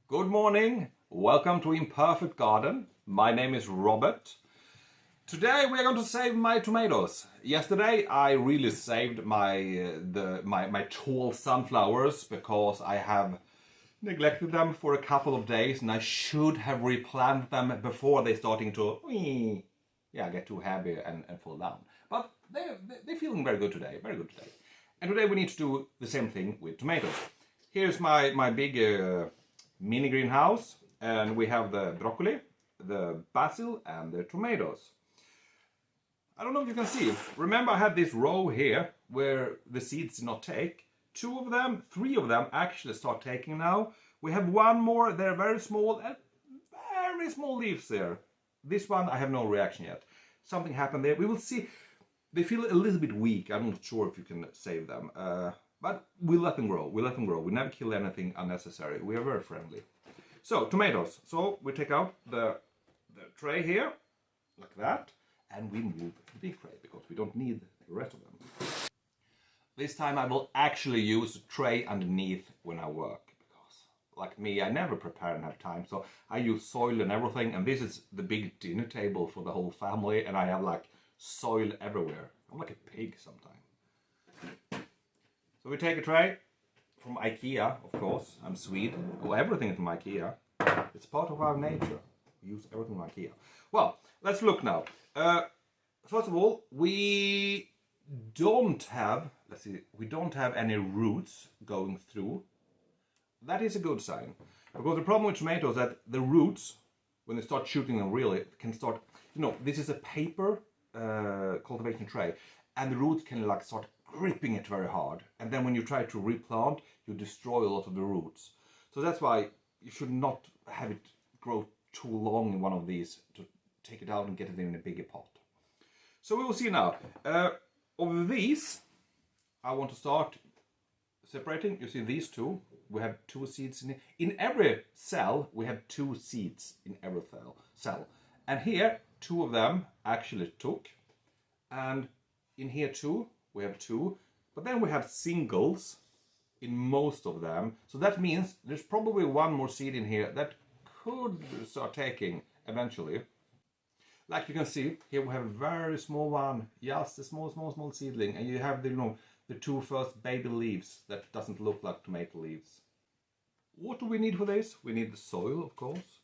Good morning, welcome to Imperfect Garden. My name is Robert. Today we are going to save my tomatoes. Yesterday I really saved my tall sunflowers because I have neglected them for a couple of days and I should have replanted them before they starting to get too heavy and fall down. But they're feeling very good today, very good today. And today we need to do the same thing with tomatoes. Here's my big mini greenhouse, and we have the broccoli, the basil and the tomatoes. I don't know if you can see. Remember I had this row here where the seeds did not take. Three of them actually start taking now. We have one more, they're very small leaves there. This one I have no reaction yet. Something happened there. We will see. They feel a little bit weak. I'm not sure if you can save them. But we let them grow. We let them grow. We never kill anything unnecessary. We are very friendly. So, tomatoes. So, we take out the tray here, like that, and we move the big tray because we don't need the rest of them. This time I will actually use a tray underneath when I work because, like me, I never prepare and have time. So, I use soil and everything, and this is the big dinner table for the whole family, and I have like soil everywhere. I'm like a pig sometimes. So we take a tray from IKEA, of course. I'm Swede. Well, everything from IKEA. It's part of our nature. We use everything from IKEA. Well, let's look now. First of all, we don't have any roots going through. That is a good sign. Because the problem with tomatoes is that the roots, when they start shooting them really, can start, this is a paper cultivation tray. And the roots can like start gripping it very hard, and then when you try to replant you destroy a lot of the roots. So that's why you should not have it grow too long in one of these, to take it out and get it in a bigger pot. So we will see now. Of these I want to start separating. You see these two, we have two seeds in it. In every cell we have two seeds in every cell, and here two of them actually took, and in here too we have two, but then we have singles in most of them. So that means there's probably one more seed in here that could start taking eventually. Like you can see, here we have a very small one, just a small seedling, and you have the two first baby leaves that doesn't look like tomato leaves. What do we need for this? We need the soil, of course.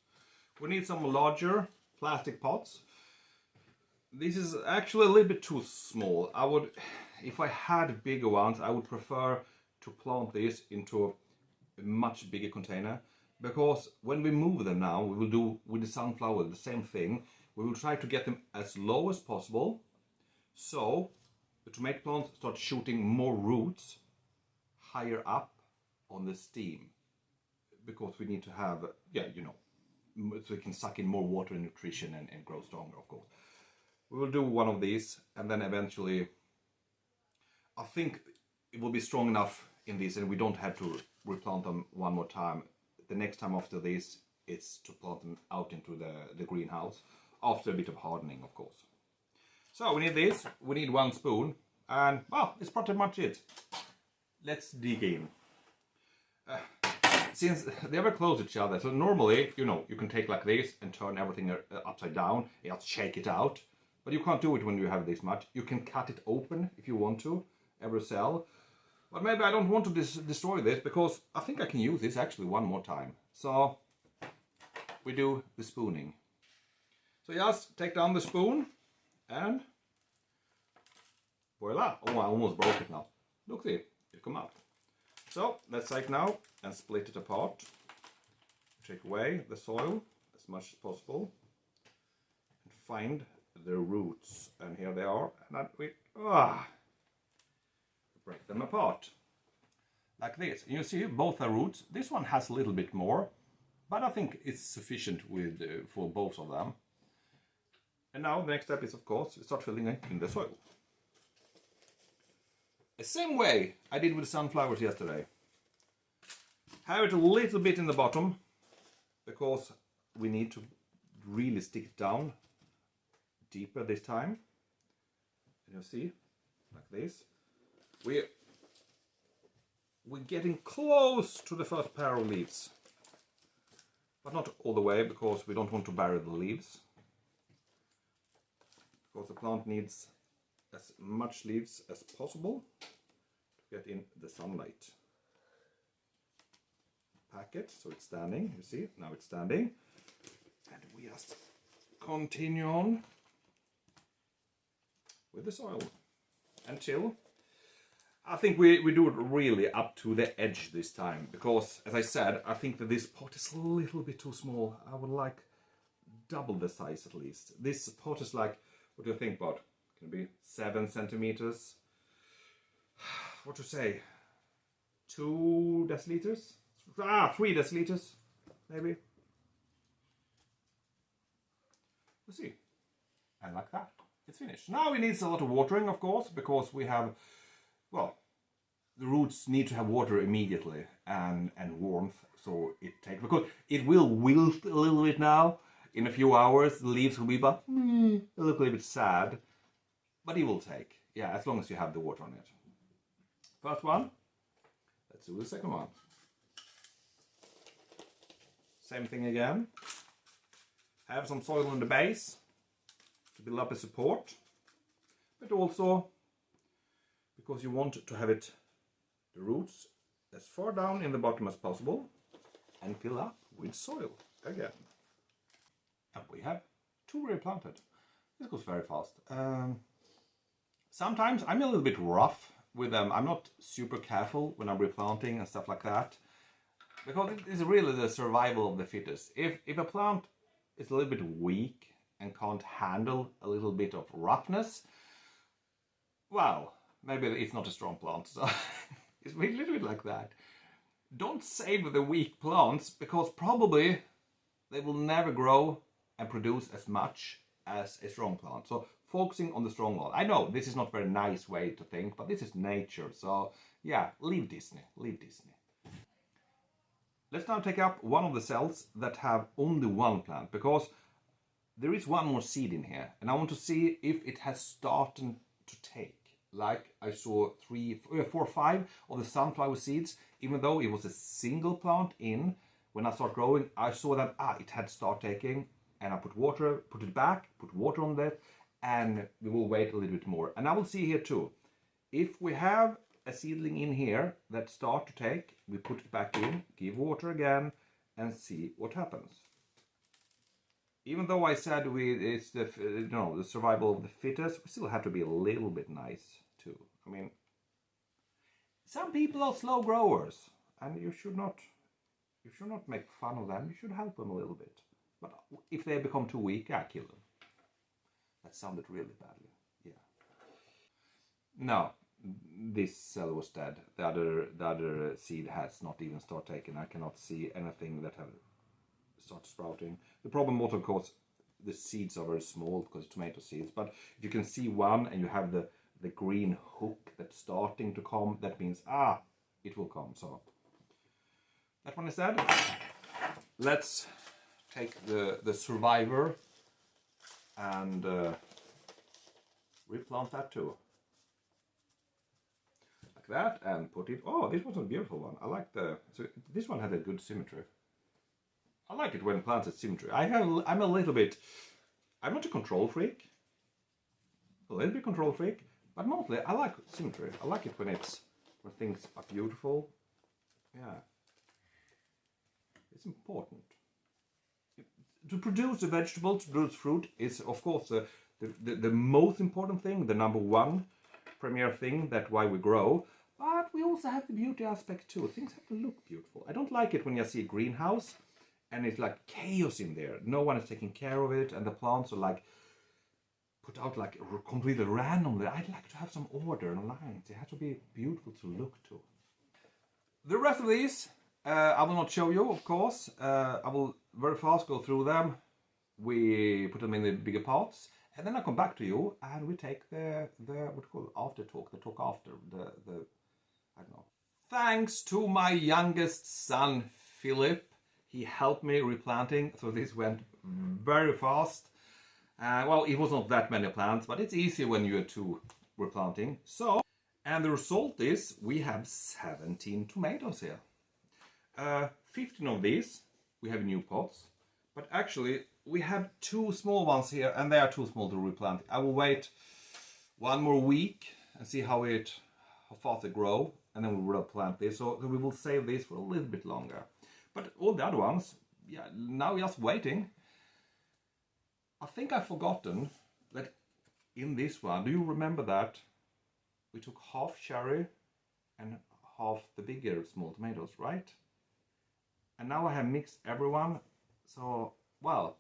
We need some larger plastic pots. This is actually a little bit too small. If I had bigger ones, I would prefer to plant this into a much bigger container, because when we move them now, we will do with the sunflower the same thing. We will try to get them as low as possible, so the tomato plants start shooting more roots higher up on the stem, because we need to have, so it can suck in more water and nutrition and grow stronger, of course. We will do one of these, and then eventually I think it will be strong enough in these and we don't have to replant them one more time. The next time after this, it's to plant them out into the greenhouse after a bit of hardening, of course. So we need this, we need 1 spoon, and well, it's pretty much it. Let's dig in. Since they're very close to each other, so normally, you can take like this and turn everything upside down, you have to shake it out. But you can't do it when you have this much. You can cut it open if you want to, every cell. But maybe I don't want to destroy this, because I think I can use this actually one more time. So we do the spooning. So just take down the spoon and voila. Oh, I almost broke it now. Look there, it come out. So let's take now and split it apart. Take away the soil as much as possible and find the roots, and here they are, and then we break them apart like this. And you see both are roots. This one has a little bit more, but I think it's sufficient for both of them. And now the next step is, of course, we start filling it in the soil. The same way I did with the sunflowers yesterday. Have it a little bit in the bottom, because we need to really stick it down deeper this time. And you see, like this. We're getting close to the first pair of leaves. but not all the way, because we don't want to bury the leaves, because the plant needs as much leaves as possible to get in the sunlight. Pack it so it's standing, you see, now it's standing, and we just continue on with the soil until I think we do it really up to the edge this time, because as I said, I think that this pot is a little bit too small. I would like double the size at least. This pot is like, what do you think, Bod? Can it be 7 centimeters? What to say? 2 deciliters? 3 deciliters, maybe. We'll see. And like that, it's finished. Now it needs a lot of watering, of course, because we have, well, the roots need to have water immediately and warmth, so it takes, because it will wilt a little bit now. In a few hours, the leaves will be but a little bit sad, but it will take, yeah, as long as you have the water on it. First one, let's do the second one. Same thing again. Have some soil on the base to build up a support, but also because you want to have it, the roots, as far down in the bottom as possible, and fill up with soil again. And we have 2 replanted. This goes very fast. Sometimes I'm a little bit rough with them. I'm not super careful when I'm replanting and stuff like that, because it is really the survival of the fittest. If a plant is a little bit weak and can't handle a little bit of roughness, well, maybe it's not a strong plant. So it's a little bit like that. Don't save the weak plants, because probably they will never grow and produce as much as a strong plant. So focusing on the strong one. I know this is not a very nice way to think, but this is nature. So yeah, leave Disney, leave Disney. Let's now take up one of the cells that have only one plant, because there is one more seed in here, and I want to see if it has started to take. Like I saw 3, 4, 5 of the sunflower seeds, even though it was a single plant in, when I start growing, I saw that it had started taking, and I put water, put it back, put water on that, and we will wait a little bit more. And I will see here too, if we have a seedling in here that start to take, we put it back in, give water again, and see what happens. Even though I said it's the the survival of the fittest, we still have to be a little bit nice too. I mean, some people are slow growers, and you should not make fun of them. You should help them a little bit. But if they become too weak, kill them. That sounded really badly. Yeah. No, this cell was dead. The other seed has not even started taking. I cannot see anything that have start sprouting. The problem was, of course, the seeds are very small because it's tomato seeds. But if you can see one and you have the green hook that's starting to come, that means it will come. So that one is dead. Let's take the survivor and replant that too. Like that, and put it. Oh, this was a beautiful one. I like this one had a good symmetry. I like it when plants have symmetry. I'm a little bit. I'm not a control freak. A little bit control freak, but mostly I like symmetry. I like it when things are beautiful. Yeah, it's important. To produce a vegetable, to produce fruit, is of course the most important thing, the number one premier thing, that's why we grow. But we also have the beauty aspect too. Things have to look beautiful. I don't like it when you see a greenhouse and it's like chaos in there. No one is taking care of it, and the plants are like put out like completely randomly. I'd like to have some order and lines. It has to be beautiful to look to. The rest of these I will not show you, of course. I will very fast go through them. We put them in the bigger pots, and then I come back to you and we take the what you call after talk, the talk after the I don't know. Thanks to my youngest son Philip. He helped me replanting, so this went very fast. Well, it was not that many plants, but it's easier when you are two replanting. So, and the result is we have 17 tomatoes here. 15 of these we have new pots. But actually, we have 2 small ones here, and they are too small to replant. I will wait 1 more week and see how fast they grow, and then we will replant this. So we will save this for a little bit longer. But all the other ones, yeah, now just waiting. I think I've forgotten that in this one, do you remember that we took half cherry and half the bigger small tomatoes, right? And now I have mixed everyone, so, well,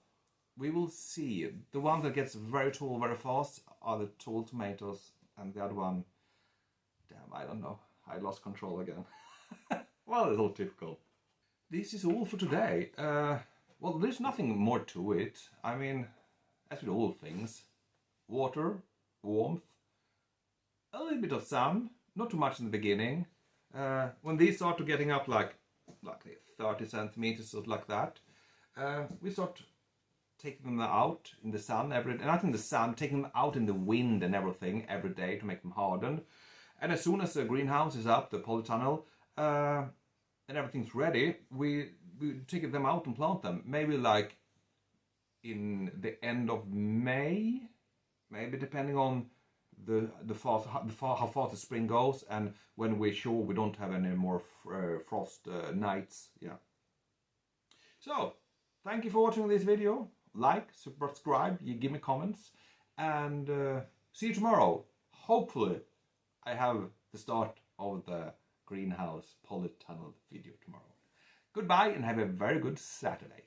we will see. The one that gets very tall very fast are the tall tomatoes, and the other one, damn, I don't know, I lost control again. Well, it's all typical. This is all for today. Well, there's nothing more to it. I mean, as with all things, water, warmth, a little bit of sun, not too much in the beginning. When these start to getting up like 30 centimeters or like that, we start taking them out in the sun not in the sun, taking them out in the wind and everything every day to make them harden. And as soon as the greenhouse is up, the polytunnel, and everything's ready, we take them out and plant them. Maybe like in the end of May, maybe depending on how fast the spring goes and when we're sure we don't have any more frost nights. Yeah. So, thank you for watching this video. Like, subscribe, you give me comments, and see you tomorrow. Hopefully, I have the start of the greenhouse polytunnel video tomorrow. Goodbye and have a very good Saturday.